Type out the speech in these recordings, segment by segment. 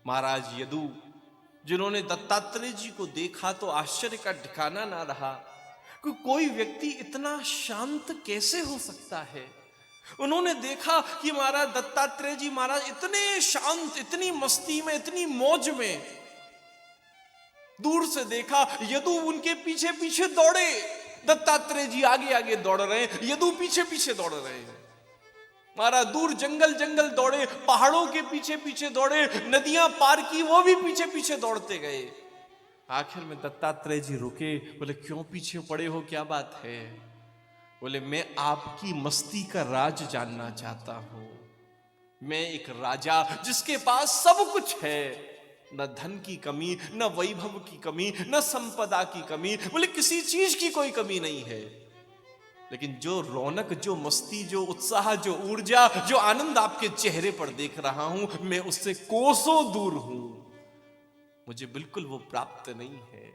महाराज यदु, जिन्होंने दत्तात्रेय जी को देखा तो आश्चर्य का ठिकाना ना रहा कि कोई व्यक्ति इतना शांत कैसे हो सकता है। उन्होंने देखा कि महाराज दत्तात्रेय जी महाराज इतने शांत, इतनी मस्ती में, इतनी मौज में। दूर से देखा, यदु उनके पीछे पीछे दौड़े, दत्तात्रेय जी आगे आगे दौड़ रहे हैं, यदु पीछे पीछे दौड़ रहे हैं। महाराज दूर जंगल जंगल दौड़े, पहाड़ों के पीछे पीछे दौड़े, नदियां पार की, वो भी पीछे पीछे दौड़ते गए। आखिर में दत्तात्रेय जी रुके, बोले क्यों पीछे पड़े हो, क्या बात है? बोले मैं आपकी मस्ती का राज जानना चाहता हूं। मैं एक राजा जिसके पास सब कुछ है, न धन की कमी, न वैभव की कमी, न संपदा की कमी, बोले किसी चीज की कोई कमी नहीं है। लेकिन जो रौनक, जो मस्ती, जो उत्साह, जो ऊर्जा, जो आनंद आपके चेहरे पर देख रहा हूं, मैं उससे कोसों दूर हूं, मुझे बिल्कुल वो प्राप्त नहीं है।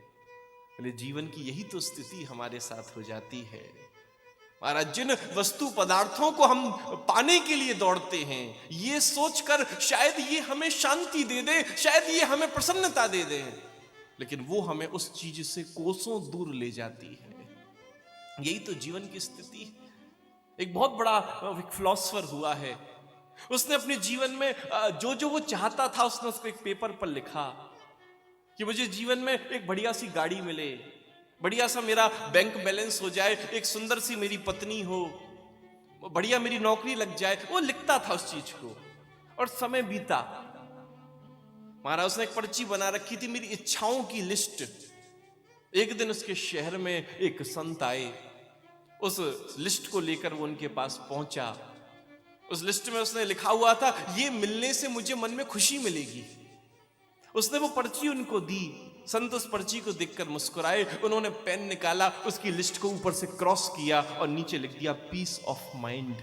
बोले जीवन की यही तो स्थिति हमारे साथ हो जाती है। महाराज जिन वस्तु पदार्थों को हम पाने के लिए दौड़ते हैं, ये सोचकर शायद ये हमें शांति दे दे, शायद ये हमें प्रसन्नता दे दे, लेकिन वो हमें उस चीज से कोसों दूर ले जाती है। यही तो जीवन की स्थिति। एक बहुत बड़ा फिलोसोफर हुआ है, उसने अपने जीवन में जो जो वो चाहता था, उसने उसको एक पेपर पर लिखा कि मुझे जीवन में एक बढ़िया सी गाड़ी मिले, बढ़िया सा मेरा बैंक बैलेंस हो जाए, एक सुंदर सी मेरी पत्नी हो, बढ़िया मेरी नौकरी लग जाए। वो लिखता था उस चीज को, और समय बीता। महाराज उसने एक पर्ची बना रखी थी, मेरी इच्छाओं की लिस्ट। एक दिन उसके शहर में एक संत आए, उस लिस्ट को लेकर वो उनके पास पहुंचा। उस लिस्ट में उसने लिखा हुआ था, ये मिलने से मुझे मन में खुशी मिलेगी। उसने वो पर्ची उनको दी। संत उस पर्ची को देखकर मुस्कुराए, उन्होंने पेन निकाला, उसकी लिस्ट को ऊपर से क्रॉस किया और नीचे लिख दिया पीस ऑफ माइंड।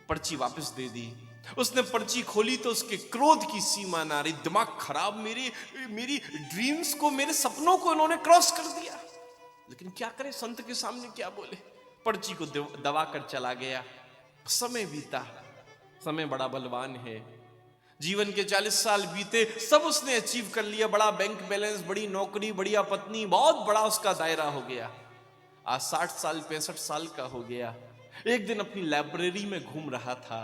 पर्ची वापस दे दी। उसने पर्ची खोली तो उसके क्रोध की सीमा ना रही, दिमाग खराब, मेरी ड्रीम्स को, मेरे सपनों को इन्होंने क्रॉस कर दिया। लेकिन क्या करें, संत के सामने क्या बोले। पर्ची को दबा कर चला गया। समय बीता। समय बड़ा बलवान है। जीवन के 40 साल बीते, सब उसने अचीव कर लिया, बड़ा बैंक बैलेंस, बड़ी नौकरी, बढ़िया पत्नी, बहुत बड़ा उसका दायरा हो गया। आज 60 साल 65 साल का हो गया। एक दिन अपनी लाइब्रेरी में घूम रहा था,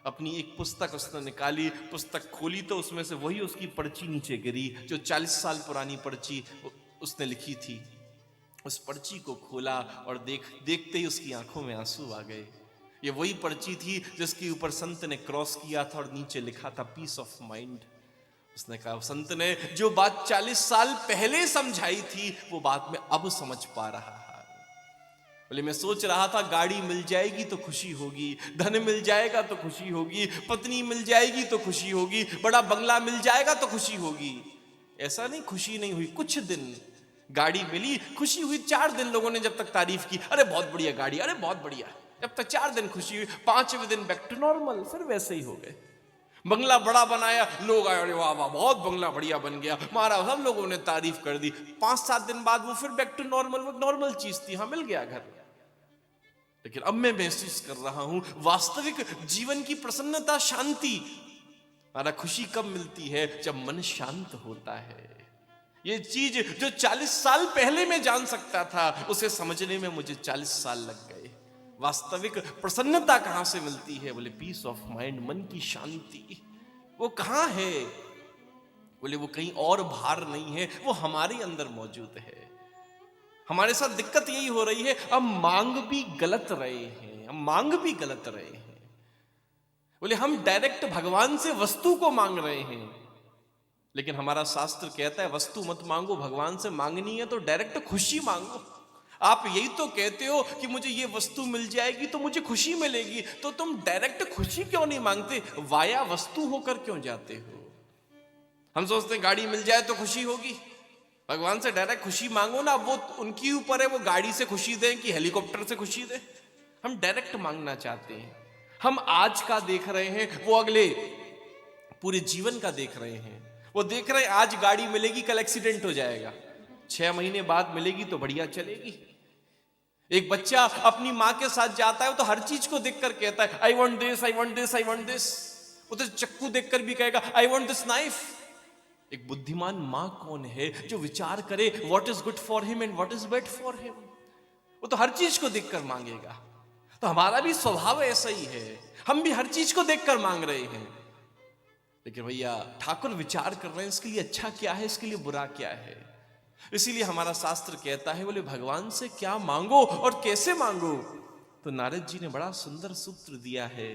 अपनी एक पुस्तक उसने निकाली, पुस्तक खोली तो उसमें से वही उसकी पर्ची नीचे गिरी, जो 40 साल पुरानी पर्ची उसने लिखी थी। उस पर्ची को खोला और देखते ही उसकी आंखों में आंसू आ गए। ये वही पर्ची थी जिसके ऊपर संत ने क्रॉस किया था और नीचे लिखा था पीस ऑफ माइंड। उसने कहा, संत ने जो बात 40 साल पहले समझाई थी, वो बात मैं अब समझ पा रहा है। बोले मैं सोच रहा था गाड़ी मिल जाएगी तो खुशी होगी, धन मिल जाएगा तो खुशी होगी, पत्नी मिल जाएगी तो खुशी होगी, बड़ा बंगला मिल जाएगा तो खुशी होगी। ऐसा नहीं, खुशी नहीं हुई। कुछ दिन गाड़ी मिली, खुशी हुई। 4 दिन लोगों ने जब तक तारीफ की, अरे बहुत बढ़िया गाड़ी, अरे बहुत बढ़िया। जब तक 4 दिन खुशी हुई, 5वें दिन बैक टू नॉर्मल, फिर वैसे ही हो गए। बंगला बड़ा बनाया, लोग आए, अरे वाह वाह बहुत बंगला बढ़िया बन गया, महाराज सब लोगों ने तारीफ कर दी। 5-7 दिन बाद वो फिर बैक टू नॉर्मल, वो नॉर्मल चीज थी, हाँ मिल गया घर। लेकिन अब मैं महसूस कर रहा हूं वास्तविक जीवन की प्रसन्नता, शांति। हमारा खुशी कब मिलती है? जब मन शांत होता है। ये चीज जो 40 साल पहले मैं जान सकता था, उसे समझने में मुझे 40 साल लग गए। वास्तविक प्रसन्नता कहां से मिलती है? बोले पीस ऑफ माइंड, मन की शांति। वो कहां है? बोले वो कहीं और बाहर नहीं है, वो हमारे अंदर मौजूद है। हमारे साथ दिक्कत यही हो रही है, हम मांग भी गलत रहे हैं, हम मांग भी गलत रहे हैं। बोले हम डायरेक्ट भगवान से वस्तु को मांग रहे हैं, लेकिन हमारा शास्त्र कहता है वस्तु मत मांगो, भगवान से मांगनी है तो डायरेक्ट खुशी मांगो। आप यही तो कहते हो कि मुझे ये वस्तु मिल जाएगी तो मुझे खुशी मिलेगी, तो तुम डायरेक्ट खुशी क्यों नहीं मांगते? वाया वस्तु होकर क्यों जाते हो? हम सोचते हैं गाड़ी मिल जाए तो खुशी होगी। भगवान से डायरेक्ट खुशी मांगो ना, वो उनकी ऊपर है, वो गाड़ी से खुशी दें कि हेलीकॉप्टर से खुशी दें। हम डायरेक्ट मांगना चाहते हैं। हम आज का देख रहे हैं, वो अगले पूरे जीवन का देख रहे हैं। वो देख रहे हैं आज गाड़ी मिलेगी, कल एक्सीडेंट हो जाएगा, 6 महीने बाद मिलेगी तो बढ़िया चलेगी। एक बच्चा अपनी माँ के साथ जाता है तो हर चीज को देखकर कहता है I want this, I want this, I want this. वो तो चक्कू देखकर भी कहेगा आई वॉन्ट दिस नाइफ। एक बुद्धिमान मां कौन है जो विचार करे what is good for him and what is bad for him. वो तो हर चीज को देखकर मांगेगा। तो हमारा भी स्वभाव ऐसा ही है, हम भी हर चीज को देखकर मांग रहे हैं। लेकिन भैया ठाकुर विचार कर रहे हैं इसके लिए अच्छा क्या है, इसके लिए बुरा क्या है। इसीलिए हमारा शास्त्र कहता है बोले भगवान से क्या मांगो और कैसे मांगो। तो नारद जी ने बड़ा सुंदर सूत्र दिया है।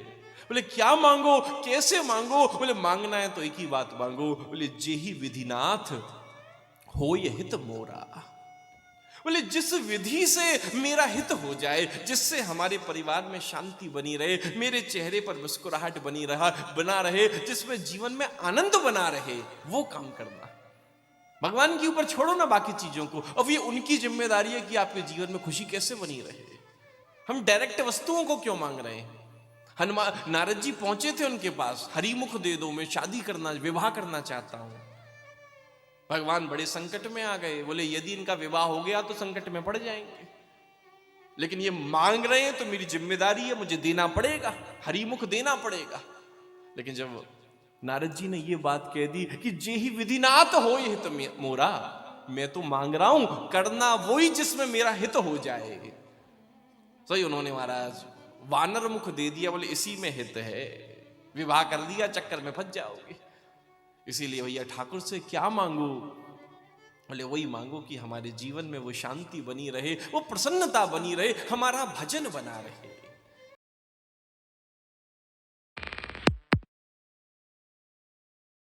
बोले क्या मांगो कैसे मांगो। बोले मांगना है तो एक ही बात मांगो। बोले जेहि विधिनाथ होय हित मोरा। बोले जिस विधि से मेरा हित हो जाए, जिससे हमारे परिवार में शांति बनी रहे, मेरे चेहरे पर मुस्कुराहट बना रहे, जिसमें जीवन में आनंद बना रहे, वो काम करना। भगवान के ऊपर छोड़ो ना बाकी चीजों को। अब ये उनकी जिम्मेदारी है कि आपके जीवन में खुशी कैसे बनी रहे। हम डायरेक्ट वस्तुओं को क्यों मांग रहे हैं। हनुमान नारद जी पहुंचे थे उनके पास, हरिमुख दे दो, मैं शादी करना विवाह करना चाहता हूं। भगवान बड़े संकट में आ गए। बोले यदि इनका विवाह हो गया तो संकट में पड़ जाएंगे, लेकिन ये मांग रहे हैं तो मेरी जिम्मेदारी है, मुझे देना पड़ेगा, हरिमुख देना पड़ेगा। लेकिन जब नारद जी ने ये बात कह दी कि जेहि विधिनाथ होय हित मोरा, मैं तो मांग रहा हूं करना वही जिसमें मेरा हित हो जाए। सही उन्होंने महाराज वानर मुख दे दिया। बोले इसी में हित है, विवाह कर दिया चक्कर में फंस जाओगे। इसीलिए भैया ठाकुर से क्या मांगू। बोले वही मांगो कि हमारे जीवन में वो शांति बनी रहे, वो प्रसन्नता बनी रहे, हमारा भजन बना रहे।